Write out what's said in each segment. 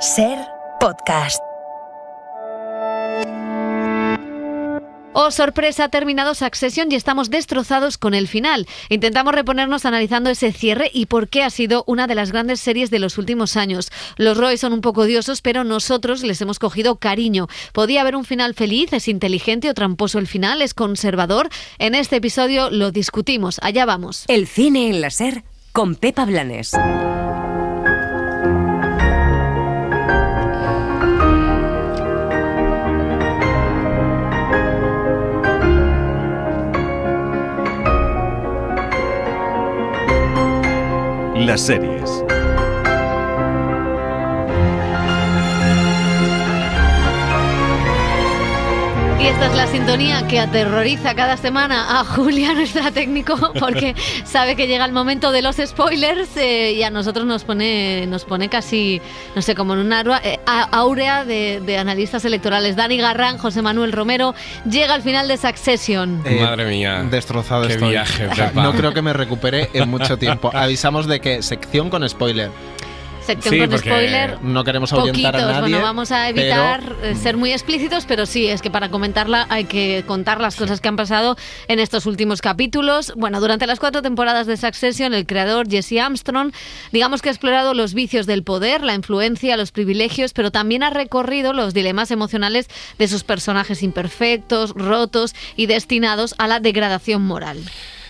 Ser Podcast. Oh, sorpresa, ha terminado Succession y estamos destrozados con el final. Intentamos reponernos analizando ese cierre y por qué ha sido una de las grandes series de los últimos años. Los Roy son un poco odiosos, pero nosotros les hemos cogido cariño. ¿Podía haber un final feliz? ¿Es inteligente o tramposo el final? ¿Es conservador? En este episodio lo discutimos. Allá vamos. El cine en la Ser con Pepa Blanes. Las series. Y esta es la sintonía que aterroriza cada semana a Julia, nuestra técnico, porque sabe que llega el momento de los spoilers y a nosotros nos pone casi, no sé, como en una áurea de analistas electorales. Dani Garrán, José Manuel Romero, llega al final de Succession. Madre mía. Destrozado Qué estoy. viaje, Pepa. No creo que me recupere en mucho tiempo. Avisamos de que sección con spoiler. Sección Sí, con porque spoiler. No queremos ahuyentar Poquitos, a nadie. bueno, vamos a evitar pero ser muy explícitos, pero sí, es que para comentarla hay que contar las cosas que han pasado en estos últimos capítulos. Bueno, durante las 4 temporadas de Succession, el creador Jesse Armstrong, digamos que ha explorado los vicios del poder, la influencia, los privilegios, pero también ha recorrido los dilemas emocionales de sus personajes imperfectos, rotos y destinados a la degradación moral.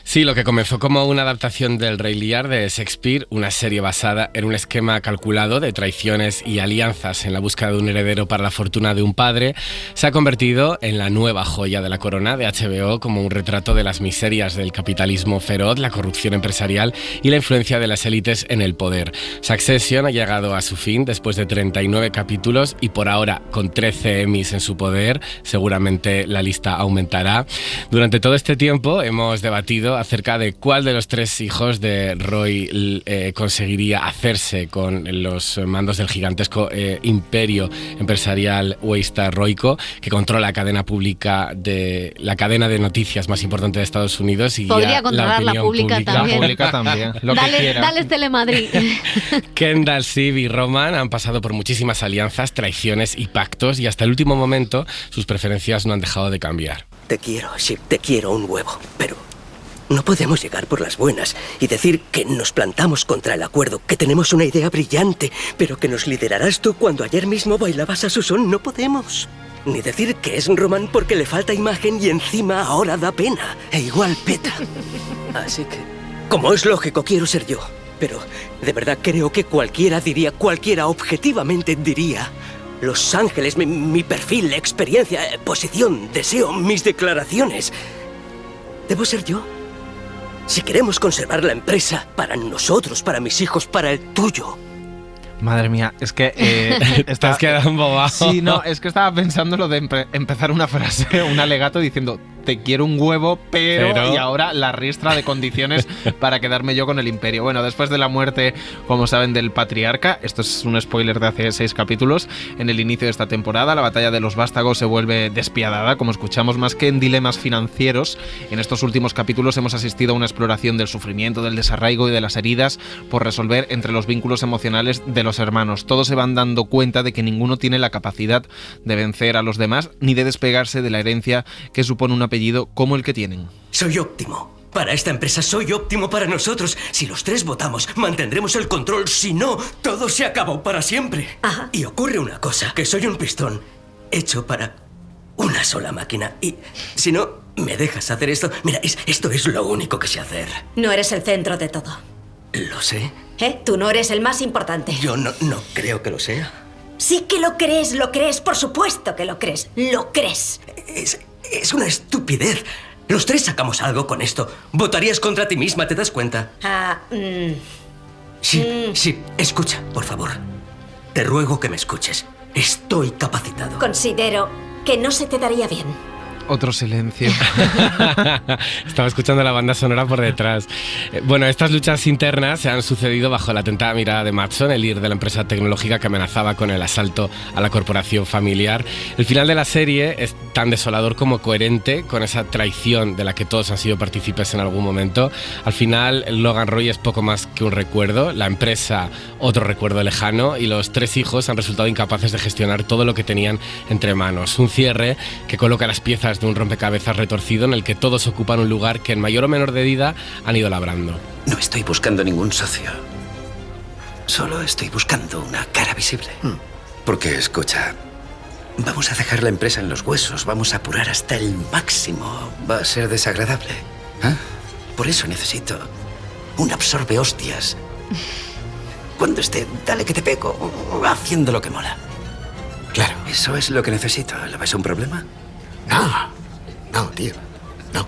Sí, lo que comenzó como una adaptación del Rey Lear de Shakespeare, una serie basada en un esquema calculado de traiciones y alianzas en la búsqueda de un heredero para la fortuna de un padre, se ha convertido en la nueva joya de la corona de HBO, como un retrato de las miserias del capitalismo feroz, la corrupción empresarial y la influencia de las élites en el poder. Succession ha llegado a su fin después de 39 capítulos y por ahora con 13 Emmys en su poder. Seguramente la lista aumentará. Durante todo este tiempo hemos debatido acerca de cuál de los 3 hijos de Roy conseguiría hacerse con los mandos del gigantesco imperio empresarial Weista-Royco, que controla la cadena pública la cadena de noticias más importante de Estados Unidos y podría controlar la pública también. La pública también. Lo que quiera. Dale Telemadrid. Kendall, Siv y Roman han pasado por muchísimas alianzas, traiciones y pactos y hasta el último momento sus preferencias no han dejado de cambiar. Te quiero, Shiv, te quiero un huevo, pero no podemos llegar por las buenas y decir que nos plantamos contra el acuerdo, que tenemos una idea brillante, pero que nos liderarás tú cuando ayer mismo bailabas a su son. No podemos. Ni decir que es Roman porque le falta imagen y encima ahora da pena. E igual peta. Así que, como es lógico, quiero ser yo. Pero de verdad creo que cualquiera objetivamente diría: Los Ángeles, mi perfil, experiencia, posición, deseo, mis declaraciones. ¿Debo ser yo? Si queremos conservar la empresa para nosotros, para mis hijos, para el tuyo. Madre mía, es que Te has quedado embobado. Sí, no, es que estaba pensando lo de empezar una frase, un alegato diciendo: te quiero un huevo, pero y ahora la ristra de condiciones para quedarme yo con el imperio. Bueno, después de la muerte, como saben, del patriarca, esto es un spoiler de hace 6 capítulos, en el inicio de esta temporada, la batalla de los vástagos se vuelve despiadada, como escuchamos, más que en dilemas financieros. En estos últimos capítulos hemos asistido a una exploración del sufrimiento, del desarraigo y de las heridas por resolver entre los vínculos emocionales de los hermanos. Todos se van dando cuenta de que ninguno tiene la capacidad de vencer a los demás ni de despegarse de la herencia que supone un apellido como el que tienen. Soy óptimo. Para esta empresa soy óptimo para nosotros. Si los 3 votamos, mantendremos el control. Si no, todo se acabó para siempre. Ajá. Y ocurre una cosa, que soy un pistón hecho para una sola máquina. Y si no me dejas hacer esto... Mira, esto es lo único que sé hacer. No eres el centro de todo. Lo sé. Tú no eres el más importante. Yo no creo que lo sea. Sí que lo crees, por supuesto que lo crees. Lo crees. Es una estupidez. Los 3 sacamos algo con esto. Votarías contra ti misma, ¿te das cuenta? Sí, escucha, por favor. Te ruego que me escuches. Estoy capacitado. Considero que no se te daría bien. Otro silencio. Estaba escuchando la banda sonora por detrás. Bueno, estas luchas internas se han sucedido bajo la atentada mirada de Matson, el líder de la empresa tecnológica que amenazaba con el asalto a la corporación familiar. El final de la serie es tan desolador como coherente con esa traición de la que todos han sido partícipes en algún momento. Al final, Logan Roy es poco más que un recuerdo, la empresa otro recuerdo lejano, y los 3 hijos han resultado incapaces de gestionar todo lo que tenían entre manos. Un cierre que coloca las piezas de un rompecabezas retorcido en el que todos ocupan un lugar que en mayor o menor medida han ido labrando. No estoy buscando ningún socio. Solo estoy buscando una cara visible. Porque, escucha, vamos a dejar la empresa en los huesos, vamos a apurar hasta el máximo. Va a ser desagradable. Por eso necesito un absorbe hostias. Cuando esté, dale que te pego, haciendo lo que mola. Claro. Eso es lo que necesito. ¿Lo ves un problema? No, tío. No.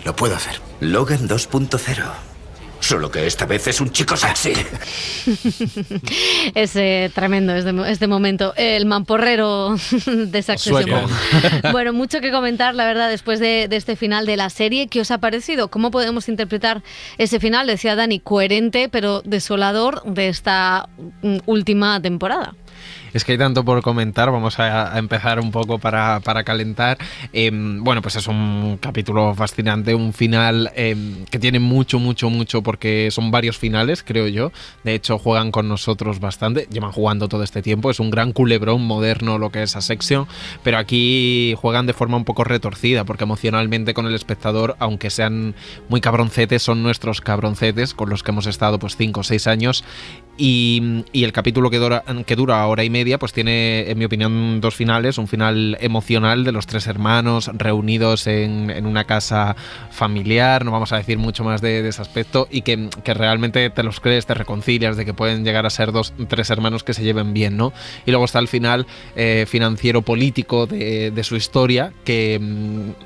Lo puedo hacer. Logan 2.0. Solo que esta vez es un chico sexy. Es tremendo este momento. El mamporrero de Succession. Bueno, mucho que comentar, la verdad, después de este final de la serie. ¿Qué os ha parecido? ¿Cómo podemos interpretar ese final? Decía Dani, coherente, pero desolador de esta última temporada. Es que hay tanto por comentar, vamos a empezar un poco para calentar. Bueno, pues es un capítulo fascinante, un final que tiene mucho, porque son varios finales, creo yo. De hecho, juegan con nosotros bastante, llevan jugando todo este tiempo, es un gran culebrón moderno lo que es Succession, pero aquí juegan de forma un poco retorcida, porque emocionalmente con el espectador, aunque sean muy cabroncetes, son nuestros cabroncetes con los que hemos estado pues 5 o 6 años. Y el capítulo que dura hora y media pues tiene, en mi opinión, 2 finales. Un final emocional de los 3 hermanos reunidos en una casa familiar, no vamos a decir mucho más de ese aspecto, y que realmente te los crees, te reconcilias de que pueden llegar a ser 3 hermanos que se lleven bien, ¿no? Y luego está el final financiero político de su historia, que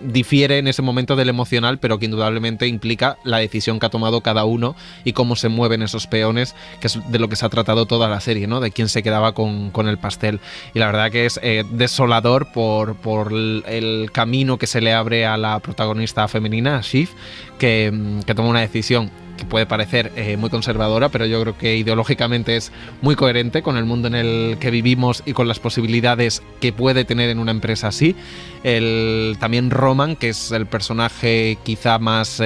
difiere en ese momento del emocional, pero que indudablemente implica la decisión que ha tomado cada uno y cómo se mueven esos peones, que es de lo que se ha tratado toda la serie, ¿no? De quién se quedaba con el pastel. Y la verdad que es desolador por el camino que se le abre a la protagonista femenina, a Shiv, que toma una decisión que puede parecer muy conservadora, pero yo creo que ideológicamente es muy coherente con el mundo en el que vivimos y con las posibilidades que puede tener en una empresa así. También Roman, que es el personaje quizá más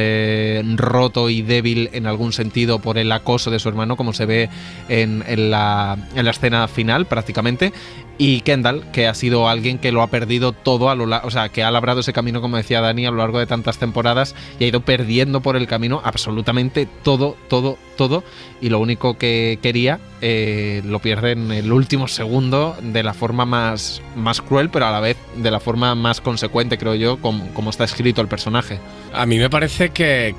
roto y débil en algún sentido por el acoso de su hermano, como se ve en la escena final prácticamente. Y Kendall, que ha sido alguien que lo ha perdido todo o sea, que ha labrado ese camino, como decía Dani, a lo largo de tantas temporadas, y ha ido perdiendo por el camino absolutamente todo, y lo único que quería lo pierde en el último segundo de la forma más cruel, pero a la vez de la forma más consecuente, creo yo, como está escrito el personaje. A mí me parece que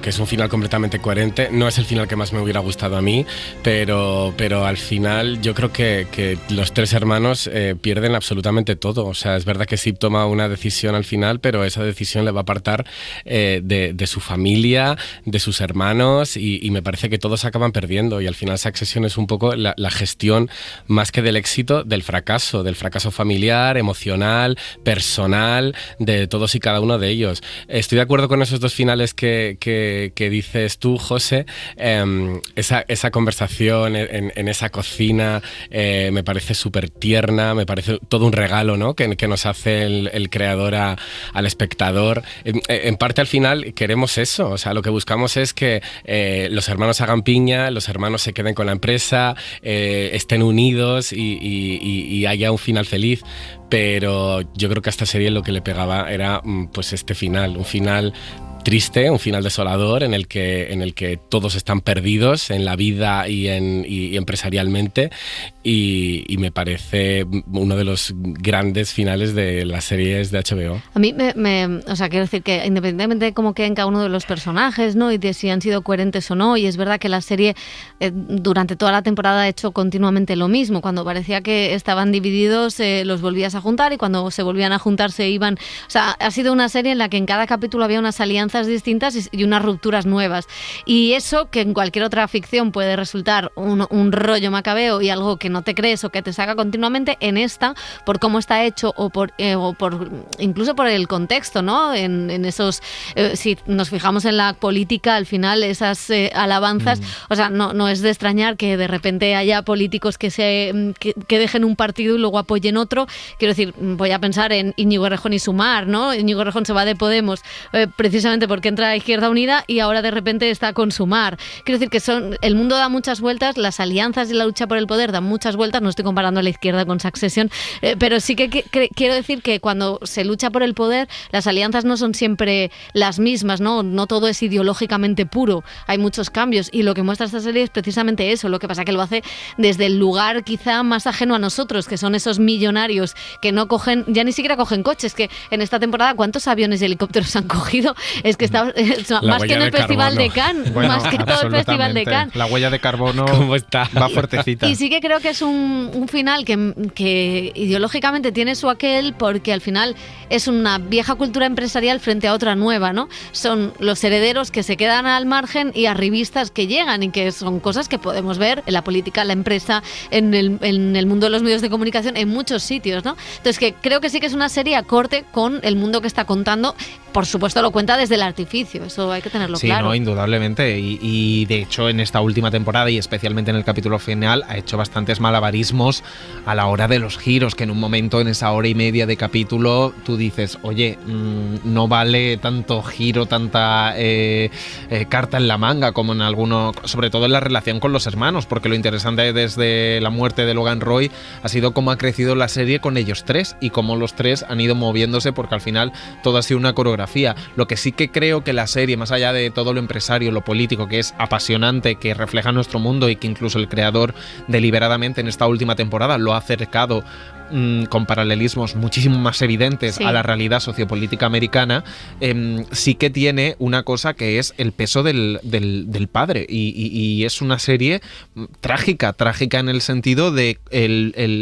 es un final completamente coherente. No es el final que más me hubiera gustado a mí, pero al final yo creo que los 3 hermanos pierden absolutamente todo. O sea, es verdad que Sib toma una decisión al final, pero esa decisión le va a apartar de su familia, de sus hermanos, y me parece que todos acaban perdiendo, y al final Succession es un poco la gestión, más que del éxito, del fracaso familiar, emocional, personal, de todos y cada uno de ellos. Estoy de acuerdo con esos 2 finales que dices tú, José. Esa conversación en esa cocina me parece súper tierna, me parece todo un regalo, ¿no? que nos hace el creador al espectador. En parte al final queremos eso, o sea, lo que buscamos es que los hermanos hagan piña, los hermanos se queden con la empresa, estén unidos y haya un final feliz. Pero yo creo que a esta serie lo que le pegaba era pues este final, un final triste, un final desolador en el que todos están perdidos en la vida y empresarialmente, y me parece uno de los grandes finales de las series de HBO. A mí o sea, quiero decir que independientemente de cómo queden cada uno de los personajes, ¿no? Y de si han sido coherentes o no, y es verdad que la serie durante toda la temporada ha hecho continuamente lo mismo. Cuando parecía que estaban divididos, los volvías a juntar, y cuando se volvían a juntar se iban. O sea, ha sido una serie en la que en cada capítulo había unas alianzas alianzas distintas y unas rupturas nuevas. Y eso, que en cualquier otra ficción puede resultar un rollo macabeo y algo que no te crees o que te saca continuamente, en esta, por cómo está hecho o por incluso por el contexto, ¿no? En esos, si nos fijamos en la política, al final esas alabanzas, o sea, no es de extrañar que de repente haya políticos que dejen un partido y luego apoyen otro. Quiero decir, voy a pensar en Íñigo Errejón y Sumar, ¿no? Íñigo Errejón se va de Podemos precisamente porque entra a Izquierda Unida y ahora de repente está con Sumar. Quiero decir que el mundo da muchas vueltas, las alianzas y la lucha por el poder dan muchas vueltas. No estoy comparando a la izquierda con Succession, pero sí que quiero decir que cuando se lucha por el poder, las alianzas no son siempre las mismas, ¿no? No todo es ideológicamente puro, hay muchos cambios, y lo que muestra esta serie es precisamente eso. Lo que pasa que lo hace desde el lugar quizá más ajeno a nosotros, que son esos millonarios que no cogen, ya ni siquiera cogen coches, que en esta temporada ¿cuántos aviones y helicópteros han cogido? Es que está más que en el Festival de Cannes, más que todo el Festival de Cannes. La huella de carbono ¿cómo está? Va fuertecita. Y sí que creo que es un final que ideológicamente tiene su aquel, porque al final es una vieja cultura empresarial frente a otra nueva, ¿no? Son los herederos que se quedan al margen y arribistas que llegan, y que son cosas que podemos ver en la política, en la empresa, en el mundo de los medios de comunicación, en muchos sitios, ¿no? Entonces, que creo que sí que es una serie acorde con el mundo que está contando. Por supuesto, lo cuenta desde el artificio, eso hay que tenerlo claro. Sí, no, indudablemente. Y de hecho, en esta última temporada, y especialmente en el capítulo final, ha hecho bastantes malabarismos a la hora de los giros, que en un momento, en esa hora y media de capítulo, tú dices, oye, no vale tanto giro, tanta carta en la manga como en alguno, sobre todo en la relación con los hermanos, porque lo interesante desde la muerte de Logan Roy ha sido cómo ha crecido la serie con ellos tres y cómo los tres han ido moviéndose, porque al final todo ha sido una coreografía. Lo que sí que creo que la serie, más allá de todo lo empresario, lo político, que es apasionante, que refleja nuestro mundo y que incluso el creador deliberadamente en esta última temporada lo ha acercado con paralelismos muchísimo más evidentes a la realidad sociopolítica americana, sí que tiene una cosa que es el peso del padre, y es una serie trágica en el sentido de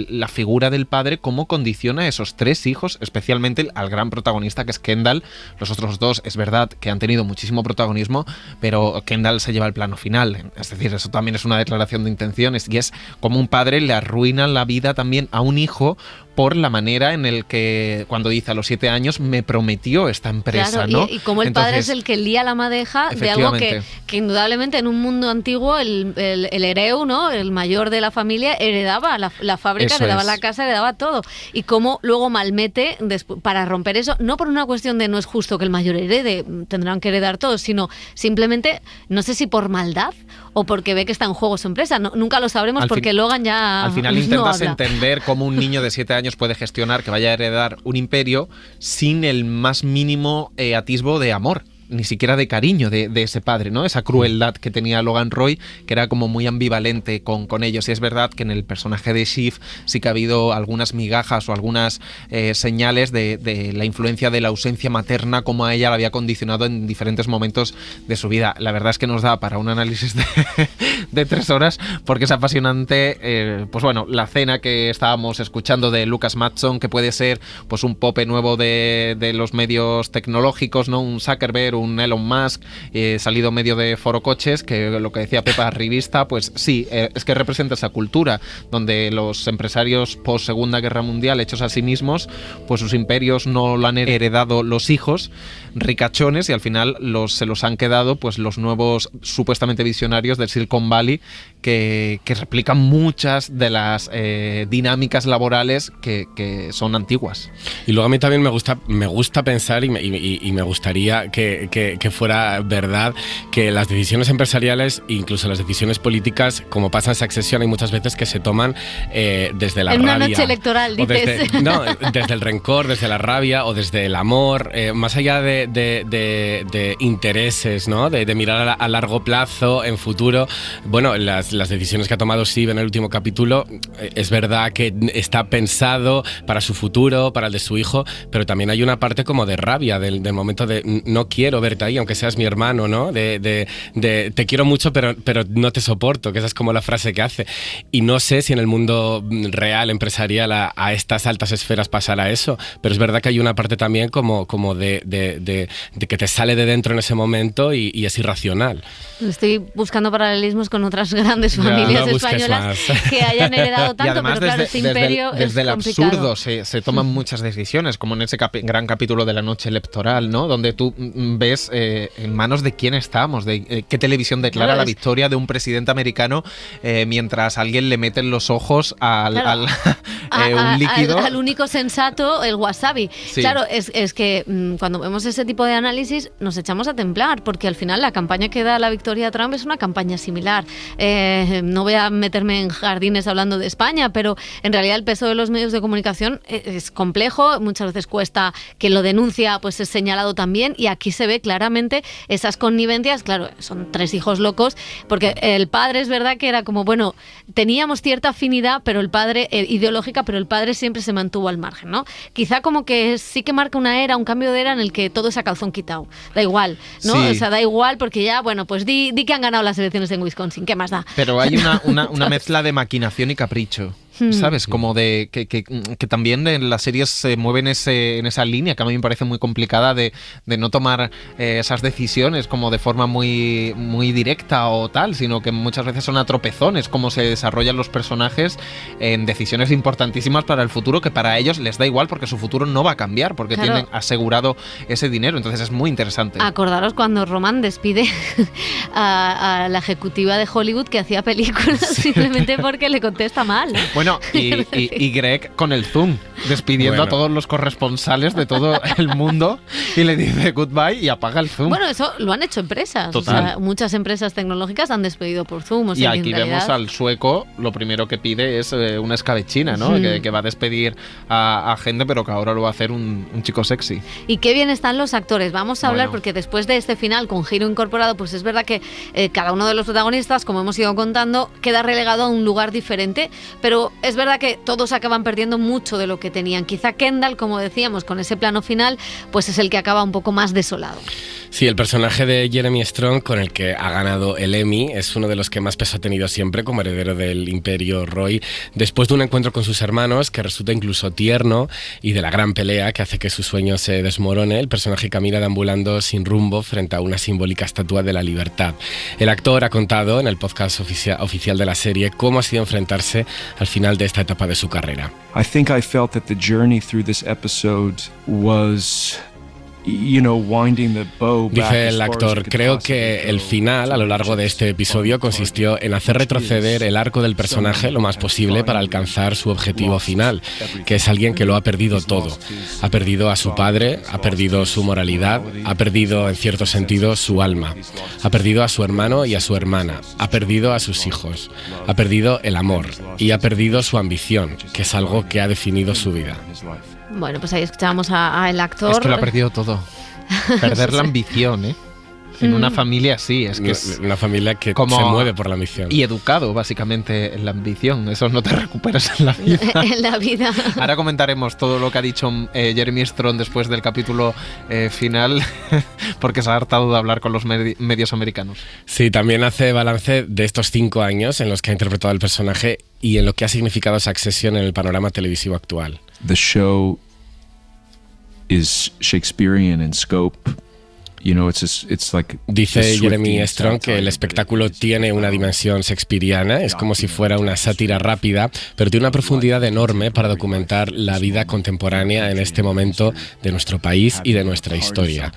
la figura del padre, cómo condiciona a esos tres hijos, especialmente al gran protagonista que es Kendall. Los otros dos es verdad que han tenido muchísimo protagonismo, pero Kendall se lleva el plano final, es decir, eso también es una declaración de intenciones, y es como un padre le arruina la vida también a un hijo por la manera en el que, cuando dice a los 7 años, me prometió esta empresa, claro, ¿no? Y como el padre es el que lía la madeja de algo que indudablemente en un mundo antiguo el hereu, ¿no? El mayor de la familia heredaba la fábrica, heredaba la casa, heredaba todo. Y cómo luego malmete para romper eso, no por una cuestión de no es justo que el mayor herede, tendrán que heredar todos, sino simplemente, no sé si por maldad o porque ve que está en juego su empresa. Nunca lo sabremos porque Logan ya al final intentas entender cómo un niño de 7 años puede gestionar que vaya a heredar un imperio sin el más mínimo atisbo de amor, ni siquiera de cariño de ese padre, ¿no? Esa crueldad que tenía Logan Roy, que era como muy ambivalente con ellos. Y es verdad que en el personaje de Shiv sí que ha habido algunas migajas o algunas señales de la influencia de la ausencia materna, como a ella la había condicionado en diferentes momentos de su vida. La verdad es que nos da para un análisis de 3 horas, porque es apasionante. Pues bueno, la cena que estábamos escuchando de Lucas Matson, que puede ser pues un pope nuevo de los medios tecnológicos, ¿no? Un Zuckerberg, un Elon Musk, salido medio de Foro Coches, que lo que decía Pepa, revista, pues sí, es que representa esa cultura donde los empresarios post Segunda Guerra Mundial, hechos a sí mismos, pues sus imperios no lo han heredado los hijos ricachones, y al final se los han quedado pues los nuevos supuestamente visionarios del Silicon Valley, que replican muchas de las dinámicas laborales que son antiguas. Y luego a mí también me gusta pensar y me gustaría que fuera verdad que las decisiones empresariales, incluso las decisiones políticas, como pasa en Succession, hay muchas veces que se toman desde la rabia. En una noche electoral, dices. Desde el rencor, desde la rabia o desde el amor, más allá de intereses, ¿no? De mirar a largo plazo, en futuro. Bueno, las las decisiones que ha tomado Steve en el último capítulo, es verdad que está pensado para su futuro, para el de su hijo, pero también hay una parte como de rabia del momento de no quiero verte ahí, aunque seas mi hermano, ¿no? De te quiero mucho, pero no te soporto, que esa es como la frase que hace. Y no sé si en el mundo real, empresarial, a estas altas esferas pasará eso, pero es verdad que hay una parte también como de que te sale de dentro en ese momento y es irracional. Estoy buscando paralelismos con otras grandes familias españolas que hayan heredado tanto, además, pero claro, ese imperio desde el complicado. absurdo se toman muchas decisiones, como en ese gran capítulo de la noche electoral, ¿no? Donde tú ves en manos de quién estamos, de qué televisión declara la victoria de un presidente americano mientras alguien le mete en los ojos un líquido. Al único sensato, el wasabi. Sí. Claro, es que cuando vemos ese tipo de análisis nos echamos a temblar, porque al final la campaña que da la victoria a Trump es una campaña similar. No voy a meterme en jardines hablando de España, pero en realidad el peso de los medios de comunicación es complejo, muchas veces cuesta que lo denuncia, pues es señalado también, y aquí se ve claramente esas connivencias. Claro, son 3 hijos locos, porque el padre es verdad que era como, bueno, teníamos cierta afinidad, pero el padre, ideológica, pero el padre siempre se mantuvo al margen, ¿no? Quizá como que sí que marca una era, un cambio de era en el que todo es a calzón quitado. Da igual, ¿no? Sí. O sea, da igual porque ya, bueno, pues di que han ganado las elecciones en Wisconsin, ¿qué más da? Pero hay una mezcla de maquinación y capricho. ¿Sabes? Como de que también en las series se mueven en esa línea que a mí me parece muy complicada de no tomar esas decisiones como de forma muy, muy directa o tal, sino que muchas veces son a tropezones como se desarrollan los personajes en decisiones importantísimas para el futuro, que para ellos les da igual porque su futuro no va a cambiar, porque tienen asegurado ese dinero. Entonces es muy interesante. Acordaros cuando Roman despide a la ejecutiva de Hollywood que hacía películas simplemente porque le contesta mal, ¿no? Bueno, y Greg con el Zoom, despidiendo a todos los corresponsales de todo el mundo y le dice goodbye y apaga el Zoom. Bueno, eso lo han hecho empresas. Total. O sea, muchas empresas tecnológicas han despedido por Zoom. O sea, y aquí vemos al sueco, lo primero que pide es una escabechina, ¿no? Que va a despedir a gente, pero que ahora lo va a hacer un chico sexy. Y qué bien están los actores. Vamos a hablar, porque después de este final con giro incorporado, pues es verdad que cada uno de los protagonistas, como hemos ido contando, queda relegado a un lugar diferente, pero es verdad que todos acaban perdiendo mucho de lo que tenían. Quizá Kendall, como decíamos, con ese plano final, pues es el que acaba un poco más desolado. Sí, el personaje de Jeremy Strong, con el que ha ganado el Emmy, es uno de los que más peso ha tenido siempre como heredero del Imperio Roy, después de un encuentro con sus hermanos que resulta incluso tierno, y de la gran pelea que hace que su sueño se desmorone. El personaje camina deambulando sin rumbo frente a una simbólica estatua de la libertad. El actor ha contado en el podcast oficial de la serie cómo ha sido enfrentarse al final de esta etapa de su carrera. I think I felt that the journey through this episode was, winding the bow back. Dice el actor, creo que el final a lo largo de este episodio consistió en hacer retroceder el arco del personaje lo más posible para alcanzar su objetivo final, que es alguien que lo ha perdido todo. Ha perdido a su padre, ha perdido su moralidad, ha perdido en cierto sentido su alma, ha perdido a su hermano y a su hermana, ha perdido a sus hijos, ha perdido el amor y ha perdido su ambición, que es algo que ha definido su vida. Bueno, pues ahí escuchábamos al actor. Es que lo ha perdido todo. Perder la ambición, ¿eh? En una familia así, es que es una familia que se mueve por la ambición. Y educado, básicamente, en la ambición. Eso no te recuperas en la vida. En la vida. Ahora comentaremos todo lo que ha dicho Jeremy Strong después del capítulo final, porque se ha hartado de hablar con los medios americanos. Sí, también hace balance de estos 5 años en los que ha interpretado el personaje y en lo que ha significado Succession en el panorama televisivo actual. The show is Shakespearean in scope. Dice Jeremy Strong que el espectáculo tiene una dimensión shakespeariana, es como si fuera una sátira rápida, pero tiene una profundidad enorme para documentar la vida contemporánea en este momento de nuestro país y de nuestra historia.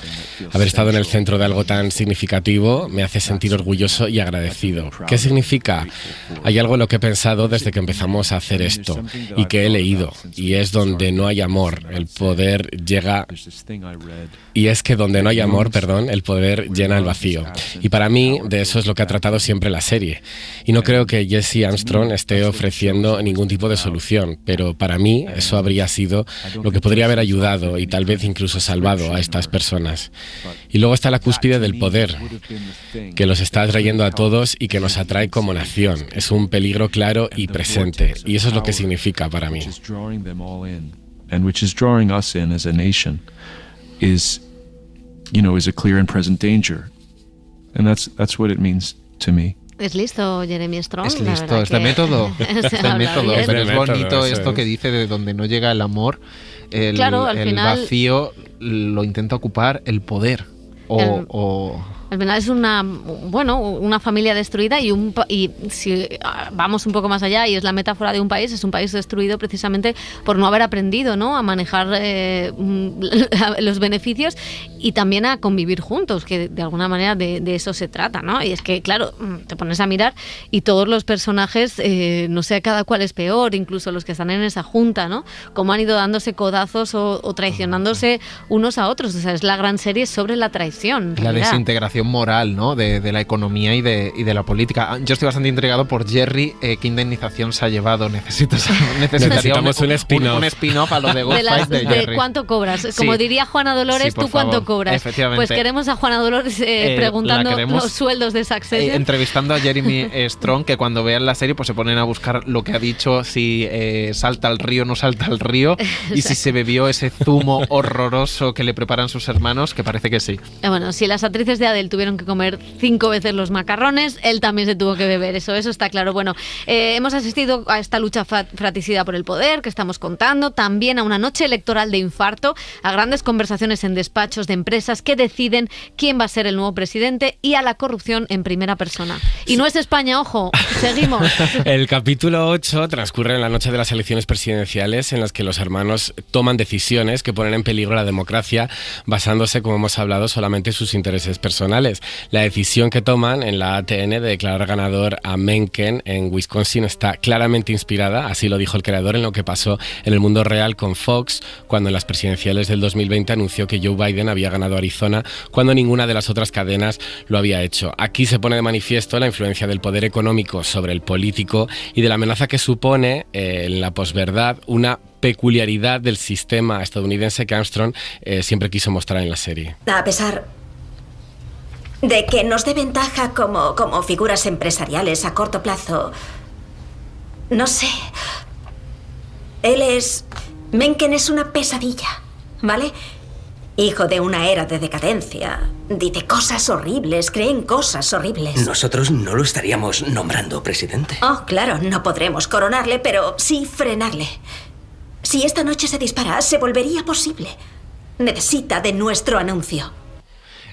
Haber estado en el centro de algo tan significativo me hace sentir orgulloso y agradecido. ¿Qué significa? Hay algo en lo que he pensado desde que empezamos a hacer esto y que he leído, y es donde no hay amor, el poder llega... Y es que donde no hay amor, el poder llena el vacío. Y para mí, de eso es lo que ha tratado siempre la serie. Y no creo que Jesse Armstrong esté ofreciendo ningún tipo de solución, pero para mí eso habría sido lo que podría haber ayudado y tal vez incluso salvado a estas personas. Y luego está la cúspide del poder, que los está atrayendo a todos y que nos atrae como nación. Es un peligro claro y presente, y eso es lo que significa para mí. And which is drawing us in as a nation is a clear and present danger. And that's what it means to me. Es listo Jeremy Strong. Es listo, es de método. Pero es bonito esto que dice de donde no llega el amor, el final, vacío lo intenta ocupar el poder. Al final es una familia destruida y si vamos un poco más allá y es la metáfora de un país, es un país destruido precisamente por no haber aprendido, ¿no?, a manejar los beneficios y también a convivir juntos, que de alguna manera de eso se trata, ¿no? Y es que, claro, te pones a mirar y todos los personajes, no sé, cada cual es peor, incluso los que están en esa junta, ¿no?, cómo han ido dándose codazos o traicionándose unos a otros. O sea, es la gran serie sobre la traición. La desintegración moral, ¿no?, de la economía y de la política. Yo estoy bastante intrigado por Jerry. ¿Qué indemnización se ha llevado? Necesitamos un spin-off. Un spin-off a lo de Ghostface de Jerry. ¿De cuánto cobras? Como diría Juana Dolores, ¿tú cuánto cobras? Efectivamente. Pues queremos a Juana Dolores preguntando los sueldos de Succession. Entrevistando a Jeremy Strong, que cuando vean la serie pues se ponen a buscar lo que ha dicho, si salta al río o no salta al río, y si se bebió ese zumo horroroso que le preparan sus hermanos, que parece que sí. Bueno, si las actrices de Adele tuvieron que comer 5 veces los macarrones, él también se tuvo que beber, eso está claro. Bueno, hemos asistido a esta lucha fratricida por el poder que estamos contando, también a una noche electoral de infarto, a grandes conversaciones en despachos de empresas que deciden quién va a ser el nuevo presidente y a la corrupción en primera persona. Y no es España, ojo, seguimos. El capítulo 8 transcurre en la noche de las elecciones presidenciales, en las que los hermanos toman decisiones que ponen en peligro la democracia, basándose, como hemos hablado, solamente en sus intereses personales. La decisión que toman en la ATN de declarar ganador a Mencken en Wisconsin está claramente inspirada, así lo dijo el creador, en lo que pasó en el mundo real con Fox, cuando en las presidenciales del 2020 anunció que Joe Biden había ganado Arizona, cuando ninguna de las otras cadenas lo había hecho. Aquí se pone de manifiesto la influencia del poder económico sobre el político y de la amenaza que supone en la posverdad una peculiaridad del sistema estadounidense que Armstrong siempre quiso mostrar en la serie. A pesar de que nos dé ventaja como figuras empresariales a corto plazo, no sé. Mencken es una pesadilla, ¿vale? Hijo de una era de decadencia. Dice cosas horribles, cree en cosas horribles. Nosotros no lo estaríamos nombrando presidente. Oh, claro, no podremos coronarle, pero sí frenarle. Si esta noche se dispara, se volvería posible. Necesita de nuestro anuncio.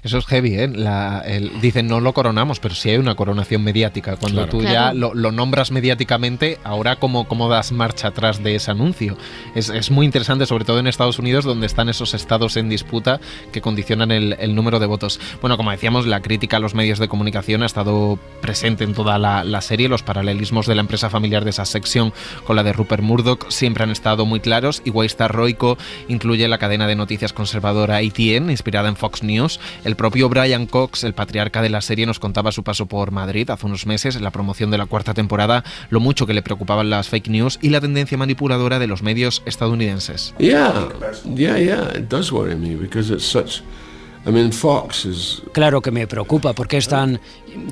Eso es heavy, ¿eh? Dicen no lo coronamos, pero sí hay una coronación mediática. Cuando tú ya lo nombras mediáticamente, ahora ¿cómo das marcha atrás de ese anuncio? Es muy interesante, sobre todo en Estados Unidos, donde están esos estados en disputa que condicionan el número de votos. Bueno, como decíamos, la crítica a los medios de comunicación ha estado presente en toda la serie. Los paralelismos de la empresa familiar de esa sección con la de Rupert Murdoch siempre han estado muy claros. Y Waystar Royco incluye la cadena de noticias conservadora ATN, inspirada en Fox News. El propio Brian Cox, el patriarca de la serie, nos contaba su paso por Madrid hace unos meses, en la promoción de la 4ª temporada, lo mucho que le preocupaban las fake news y la tendencia manipuladora de los medios estadounidenses. Yeah, it does worry me because it's such Fox is... Claro que me preocupa porque es tan...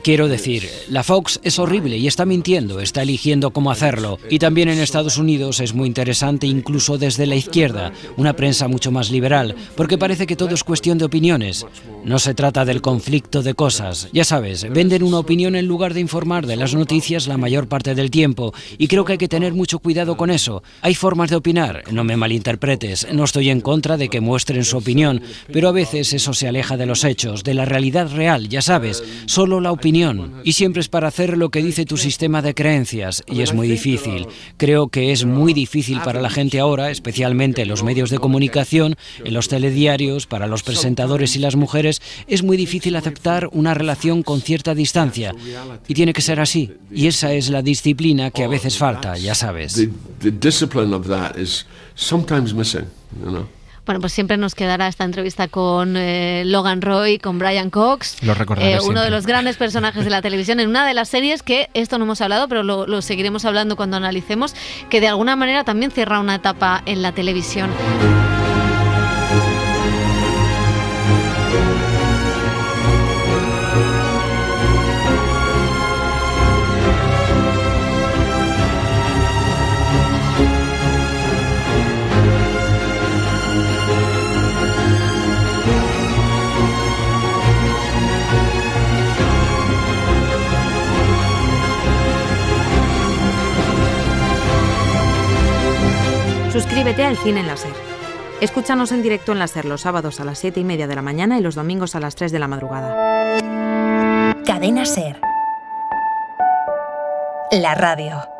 Quiero decir, la Fox es horrible y está mintiendo, está eligiendo cómo hacerlo. Y también en Estados Unidos es muy interesante, incluso desde la izquierda, una prensa mucho más liberal, porque parece que todo es cuestión de opiniones. No se trata del conflicto de cosas. Ya sabes, venden una opinión en lugar de informar de las noticias la mayor parte del tiempo, y creo que hay que tener mucho cuidado con eso. Hay formas de opinar, no me malinterpretes, no estoy en contra de que muestren su opinión, pero a veces eso se aleja de los hechos, de la realidad real, ya sabes, solo la opinión. Y siempre es para hacer lo que dice tu sistema de creencias, y es muy difícil. Creo que es muy difícil para la gente ahora, especialmente en los medios de comunicación, en los telediarios, para los presentadores y las mujeres, es muy difícil aceptar una relación con cierta distancia. Y tiene que ser así. Y esa es la disciplina que a veces falta, ya sabes. Bueno, pues siempre nos quedará esta entrevista con Logan Roy, con Brian Cox. Lo recordaré uno de los grandes personajes de la televisión en una de las series que, esto no hemos hablado, pero lo seguiremos hablando cuando analicemos, que de alguna manera también cierra una etapa en la televisión. Suscríbete al Cine en la SER. Escúchanos en directo en la SER los sábados a las 7:30 de la mañana y los domingos a las 3 de la madrugada. Cadena SER. La radio.